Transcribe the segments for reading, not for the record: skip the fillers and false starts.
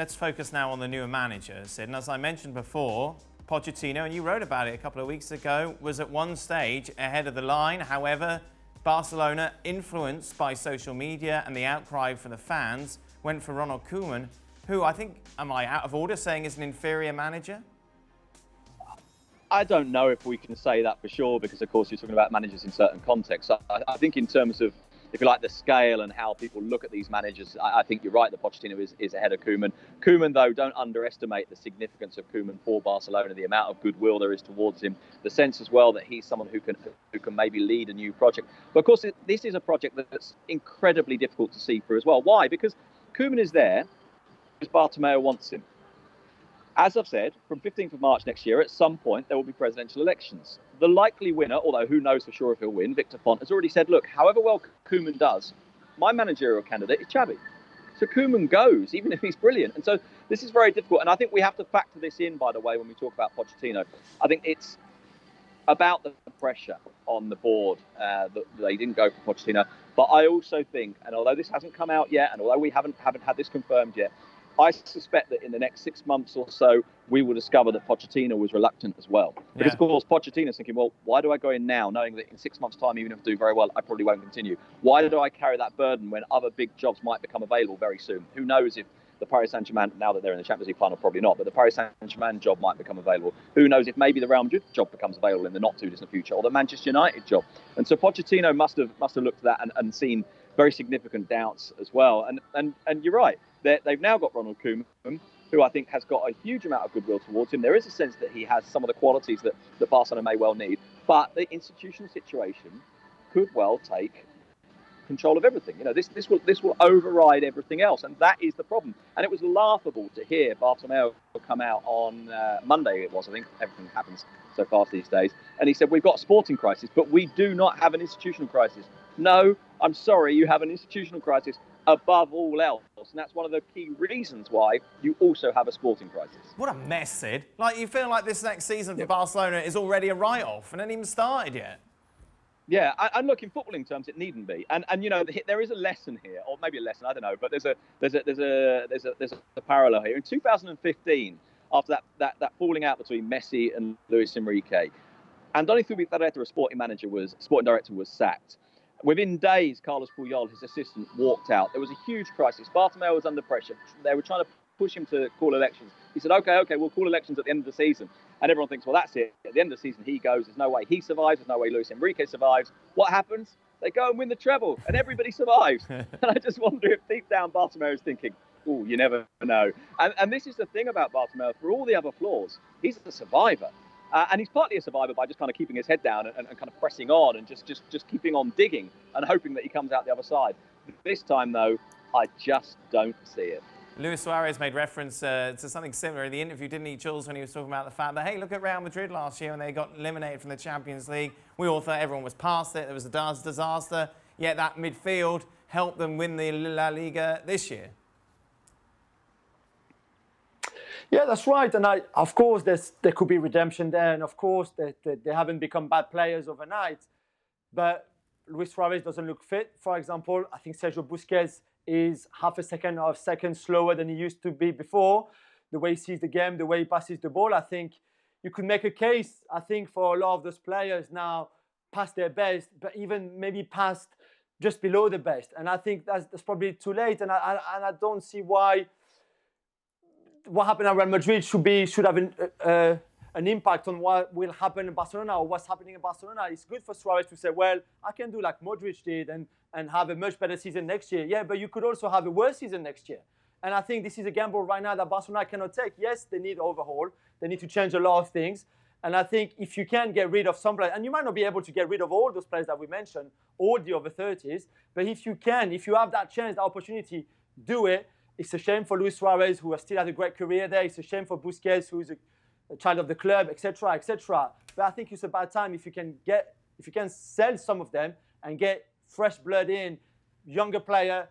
Let's focus now on the newer manager, Sid. And as I mentioned before, Pochettino, and you wrote about it a couple of weeks ago, was at one stage ahead of the line. However, Barcelona, influenced by social media and the outcry from the fans, went for Ronald Koeman, who I think, am I out of order saying is an inferior manager? I don't know if we can say that for sure, because of course you're talking about managers in certain contexts. I think in terms of, if you like, the scale and how people look at these managers, I think you're right that Pochettino is ahead of Koeman. Koeman, though, don't underestimate the significance of Koeman for Barcelona, the amount of goodwill there is towards him, the sense as well that he's someone who can maybe lead a new project. But of course, this is a project that's incredibly difficult to see through as well. Why? Because Koeman is there because Bartomeu wants him. As I've said, from 15th of March next year, at some point, there will be presidential elections. The likely winner, although who knows for sure if he'll win, Victor Font, has already said, look, however well Koeman does, my managerial candidate is Xavi. So Koeman goes, even if he's brilliant. And so this is very difficult. And I think we have to factor this in, by the way, when we talk about Pochettino. I think it's about the pressure on the board that they didn't go for Pochettino. But I also think, and although this hasn't come out yet, and although we haven't had this confirmed yet, I suspect that in the next 6 months or so, we will discover that Pochettino was reluctant as well. Because, of course, Pochettino's thinking, well, why do I go in now, knowing that in 6 months' time, even if I do very well, I probably won't continue? Why do I carry that burden when other big jobs might become available very soon? Who knows if the Paris Saint-Germain, now that they're in the Champions League final, probably not, but the Paris Saint-Germain job might become available. Who knows if maybe the Real Madrid job becomes available in the not-too-distant future, or the Manchester United job. And so Pochettino must have looked at that and seen very significant doubts as well. And you're right. They've now got Ronald Koeman, who I think has got a huge amount of goodwill towards him. There is a sense that he has some of the qualities that Barcelona may well need, but the institutional situation could well take control of everything. You know, this will override everything else, and that is the problem. And it was laughable to hear Bartomeu come out on Monday. It was, I think, everything happens so fast these days, and he said, "We've got a sporting crisis, but we do not have an institutional crisis." No, I'm sorry, you have an institutional crisis above all else, and that's one of the key reasons why you also have a sporting crisis. What a mess, Sid. Like, you feel like this next season for Barcelona is already a write-off and hasn't even started yet. Yeah, and look, in footballing terms, it needn't be. And you know, there is a lesson here, or maybe a lesson, I don't know, but there's a parallel here. In 2015, after that falling out between Messi and Luis Enrique, Andoni Zubizarreta, sporting director, was sacked. Within days, Carlos Puyol, his assistant, walked out. There was a huge crisis. Bartomeu was under pressure. They were trying to push him to call elections. He said, okay, we'll call elections at the end of the season. And everyone thinks, well, that's it. At the end of the season, he goes. There's no way he survives. There's no way Luis Enrique survives. What happens? They go and win the treble, and everybody survives. And I just wonder if deep down Bartomeu is thinking, oh, you never know. And this is the thing about Bartomeu. For all the other flaws, he's a survivor. And he's partly a survivor by just kind of keeping his head down and kind of pressing on and just keeping on digging and hoping that he comes out the other side. This time, though, I just don't see it. Luis Suarez made reference to something similar in the interview, didn't he, Jules, when he was talking about the fact that, hey, look at Real Madrid last year when they got eliminated from the Champions League. We all thought everyone was past it. There was a disaster. Yet that midfield helped them win the La Liga this year. Yeah, that's right. And of course, there could be redemption there. And of course, they haven't become bad players overnight. But Luis Suarez doesn't look fit, for example. I think Sergio Busquets is half a second or a second slower than he used to be before. The way he sees the game, the way he passes the ball, I think you could make a case, I think, for a lot of those players now past their best, but even maybe past just below the best. And I think that's probably too late. And I don't see why what happened at Real Madrid should have an impact on what will happen in Barcelona or what's happening in Barcelona. It's good for Suarez to say, well, I can do like Modric did and have a much better season next year. Yeah, but you could also have a worse season next year. And I think this is a gamble right now that Barcelona cannot take. Yes, they need overhaul. They need to change a lot of things. And I think if you can get rid of some players, and you might not be able to get rid of all those players that we mentioned, all the over 30s, but if you can, if you have that chance, that opportunity, do it. It's a shame for Luis Suarez, who has still had a great career there. It's a shame for Busquets, who is a child of the club, etc., etc. But I think it's a bad time if you can sell some of them and get fresh blood in, younger player,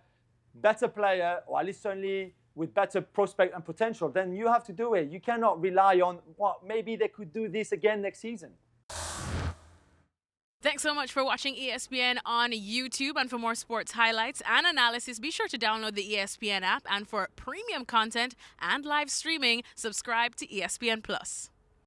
better player, or at least certainly with better prospect and potential. Then you have to do it. You cannot rely on, well, maybe they could do this again next season. Thanks so much for watching ESPN on YouTube. And for more sports highlights and analysis, be sure to download the ESPN app. And for premium content and live streaming, subscribe to ESPN Plus.